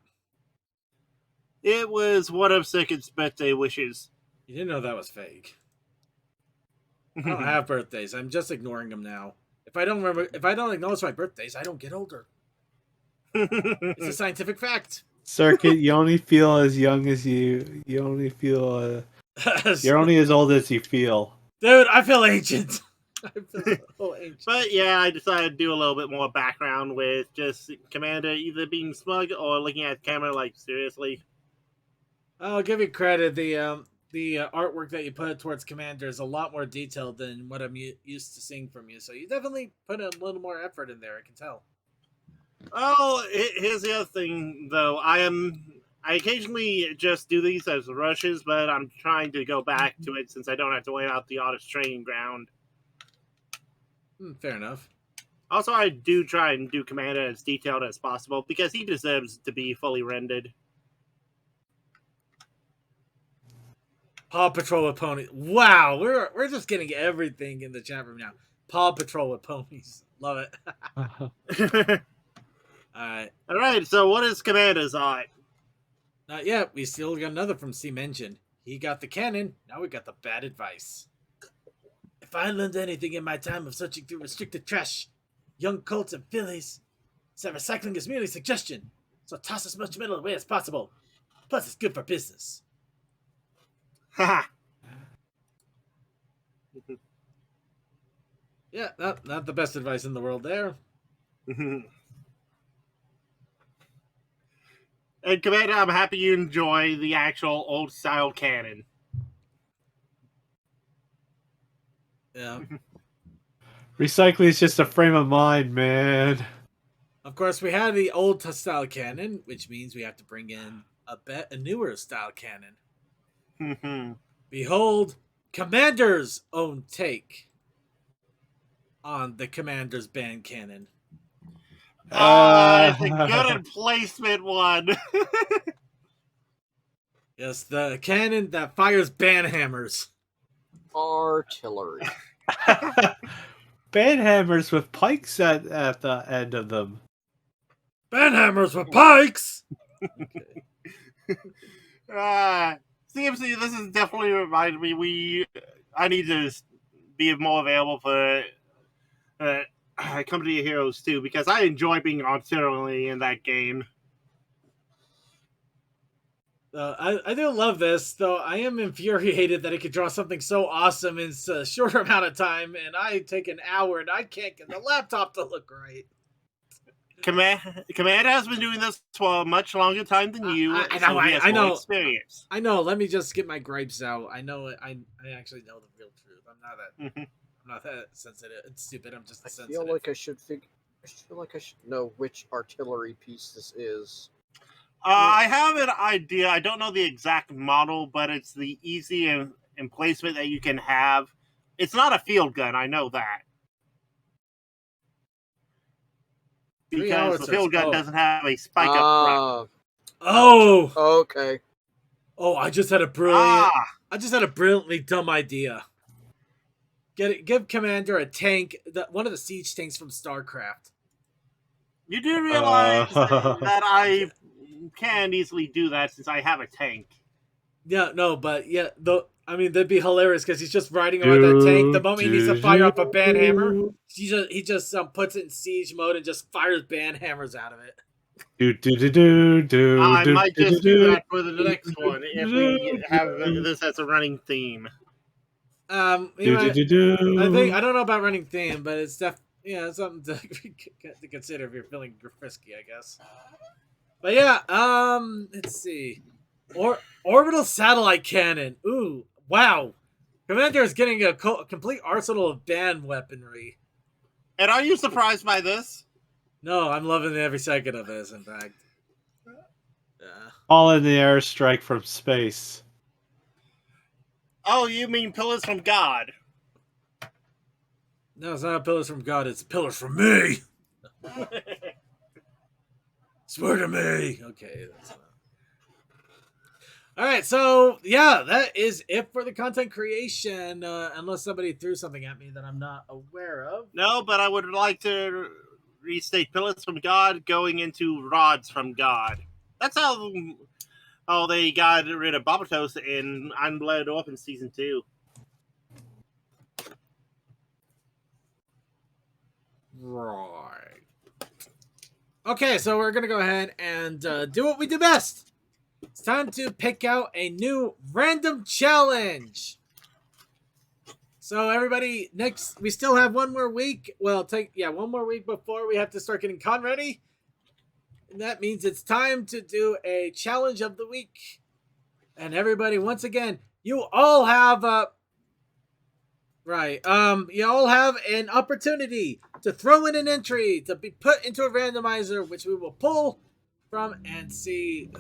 F: It was one of Second's birthday wishes.
C: You didn't know that was fake. I don't have birthdays. I'm just ignoring them now. If I don't acknowledge my birthdays, I don't get older. It's a scientific fact.
E: Circuit, you only feel as young as you only feel you're only as old as you feel.
C: Dude, I feel ancient. I feel so ancient.
F: But yeah, I decided to do a little bit more background with just Commander either being smug or looking at the camera like, seriously.
C: I'll give you credit. The artwork that you put towards Commander is a lot more detailed than what I'm used to seeing from you. So you definitely put a little more effort in there. I can tell.
F: Oh, here's the other thing, though. I occasionally just do these as rushes, but I'm trying to go back to it since I don't have to lay out the artist training ground.
C: Fair enough.
F: Also, I do try and do Commander as detailed as possible because he deserves to be fully rendered.
C: Paw Patrol with ponies. Wow, we're just getting everything in the chat room now. Paw Patrol with ponies. Love it. All right.
F: So what is Commander's art?
C: Not yet. We still got another from Steam Engine. He got the cannon. Now we got the bad advice. If I learned anything in my time of searching through restricted trash, young colts and fillies, it's that recycling is merely suggestion. So toss as much metal away as possible. Plus, it's good for business.
F: Haha.
C: Yeah, not the best advice in the world there.
F: And Commander, I'm happy you enjoy the actual old-style cannon.
C: Yeah.
E: Recycling is just a frame of mind, man.
C: Of course, we had the old style cannon, which means we have to bring in a newer style cannon. Behold, Commander's own take on the Commander's band cannon.
F: It's a good emplacement one.
C: Yes, the cannon that fires band hammers.
H: Artillery.
E: Band hammers with pikes at the end of them.
C: Band hammers with pikes!
F: CMC, this is definitely reminded me. I need to be more available for Company of Heroes too, because I enjoy being artillery in that game.
C: I do love this, though I am infuriated that it could draw something so awesome in a short amount of time, and I take an hour and I can't get the laptop to look right.
F: Command has been doing this for a much longer time than you.
C: I know.
F: Experience.
C: I know. Let me just get my gripes out. I know. I actually know the real truth. I'm not that sensitive. It's stupid. I'm just sensitive.
H: I feel like I should know which artillery piece this is.
F: I have an idea. I don't know the exact model, but it's the easy emplacement that you can have. It's not a field gun. I know that. Because the field gun doesn't have a spike up front.
C: Oh!
H: Okay.
C: Oh, I just had a brilliantly dumb idea. Give Commander a tank, one of the siege tanks from StarCraft.
F: You do realize that I can easily do that since I have a tank.
C: Yeah, no, but yeah, that'd be hilarious because he's just riding around that tank. The moment he needs to fire up a band hammer, he just puts it in siege mode and just fires band hammers out of it.
F: I might just do that for the next one if we have this as a running theme.
C: I don't know about running theme, but it's it's something to consider if you're feeling frisky, I guess. But yeah, let's see. Orbital satellite cannon. Ooh, wow. Commander is getting a complete arsenal of band weaponry.
F: And are you surprised by this?
C: No, I'm loving every second of this, in fact.
E: All in the airstrike from space.
F: Oh, you mean Pillars from God?
C: No, it's not Pillars from God, it's Pillars from me! Swear to me! Okay, that's not... Alright, so, yeah, that is it for the content creation, unless somebody threw something at me that I'm not aware of.
F: No, but I would like to restate Pillars from God going into Rods from God. That's how they got rid of Bobatos in Unblooded Orphan Season 2.
C: Right. Okay, so we're going to go ahead and do what we do best. It's time to pick out a new random challenge. So everybody, we still have one more week. Well, one more week before we have to start getting con ready. And that means it's time to do a challenge of the week. And everybody, once again, you all have you all have an opportunity to throw in an entry to be put into a randomizer, which we will pull from and see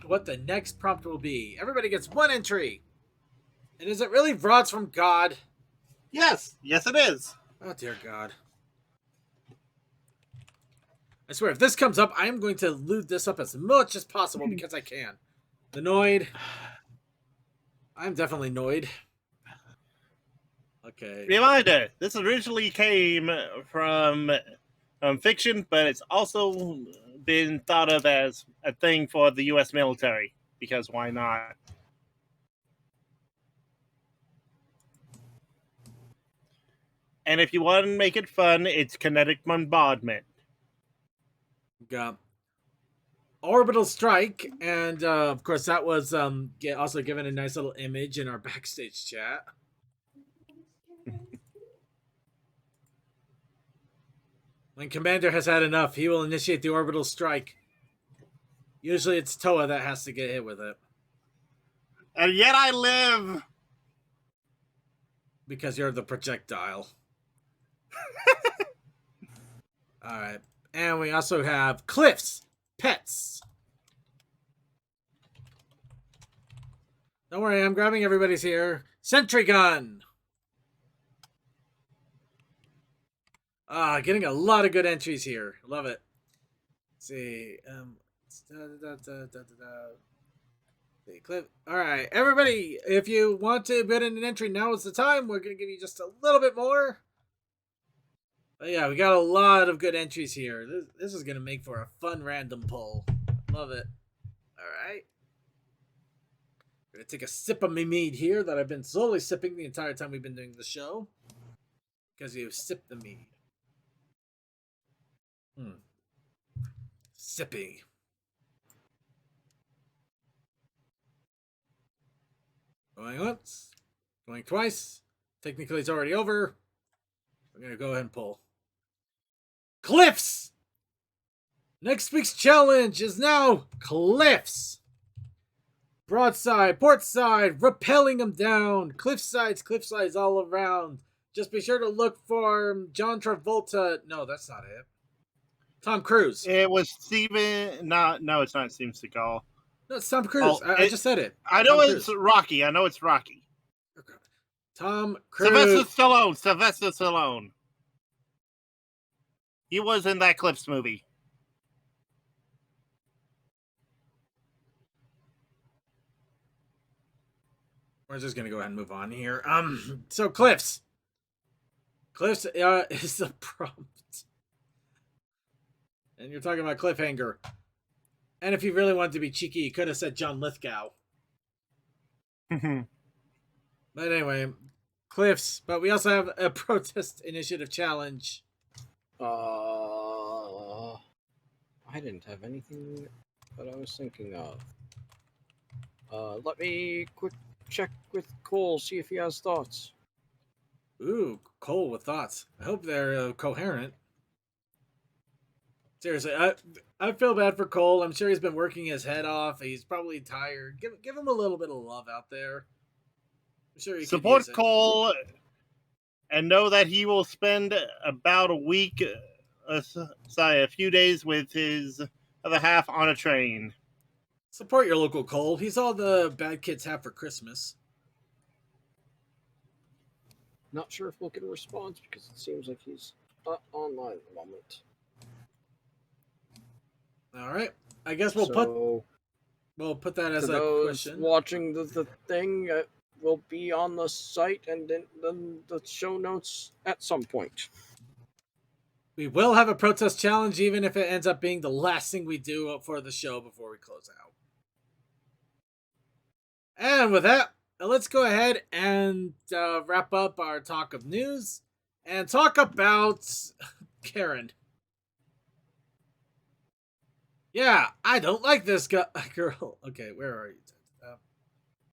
C: what the next prompt will be. Everybody gets one entry. And is it really Rods from God?
F: Yes it is.
C: Oh dear God. I swear, if this comes up, I am going to loot this up as much as possible because I can. Annoyed. I'm definitely annoyed. Okay.
F: Reminder, this originally came from fiction, but it's also been thought of as a thing for the U.S. military, because why not? And if you want to make it fun, it's kinetic bombardment.
C: Got orbital strike, and of course that was also given a nice little image in our backstage chat. When Commander has had enough, he will initiate the orbital strike. Usually it's Toa that has to get hit with it.
F: And yet I live!
C: Because you're the projectile. Alright. And we also have Cliff's Pets. Don't worry, I'm grabbing everybody's here. Sentry Gun. Getting a lot of good entries here. Love it. Let's see. Cliff. All right, everybody. If you want to put in an entry, now is the time. We're gonna give you just a little bit more. But yeah, we got a lot of good entries here. This is gonna make for a fun random pull. Love it. All right. Gonna take a sip of my mead here that I've been slowly sipping the entire time we've been doing the show. Because you sip the mead. Sipping. Going once. Going twice. Technically, it's already over. I'm going to go ahead and pull. Cliffs! Next week's challenge is now Cliffs. Broadside, port side, rappelling them down. Cliff sides all around. Just be sure to look for John Travolta. No, that's not it. Tom Cruise.
F: It was Steven. No, it's not Steven Seagal.
C: No, it's Tom Cruise. I just said it.
F: I know it's Rocky. I know it's Rocky.
C: Tom Cruise.
F: Sylvester Stallone. He was in that Clips movie.
C: We're just gonna go ahead and move on here. So Cliffs. Cliffs is the prompt. And you're talking about cliffhanger. And if you really wanted to be cheeky, you could have said John Lithgow. But anyway, Cliffs. But we also have a protest initiative challenge.
H: I didn't have anything that I was thinking of. Let me quick check with Cole, see if he has thoughts.
C: Ooh, Cole with thoughts. I hope they're coherent. Seriously, I feel bad for Cole. I'm sure he's been working his head off. He's probably tired. Give him a little bit of love out there. I'm sure he
F: support Cole, and know that he will spend about a few days with his other half on a train.
C: Support your local Cole. He's all the bad kids have for Christmas.
H: Not sure if we'll get a response because it seems like he's not online at the moment.
C: All right, I guess we'll put that as a question.
H: Watching the thing will be on the site and then the show notes at some point.
C: We will have a protest challenge, even if it ends up being the last thing we do for the show before we close out. And with that, let's go ahead and wrap up our talk of news and talk about Karen. Yeah, I don't like this girl. Okay, where are you?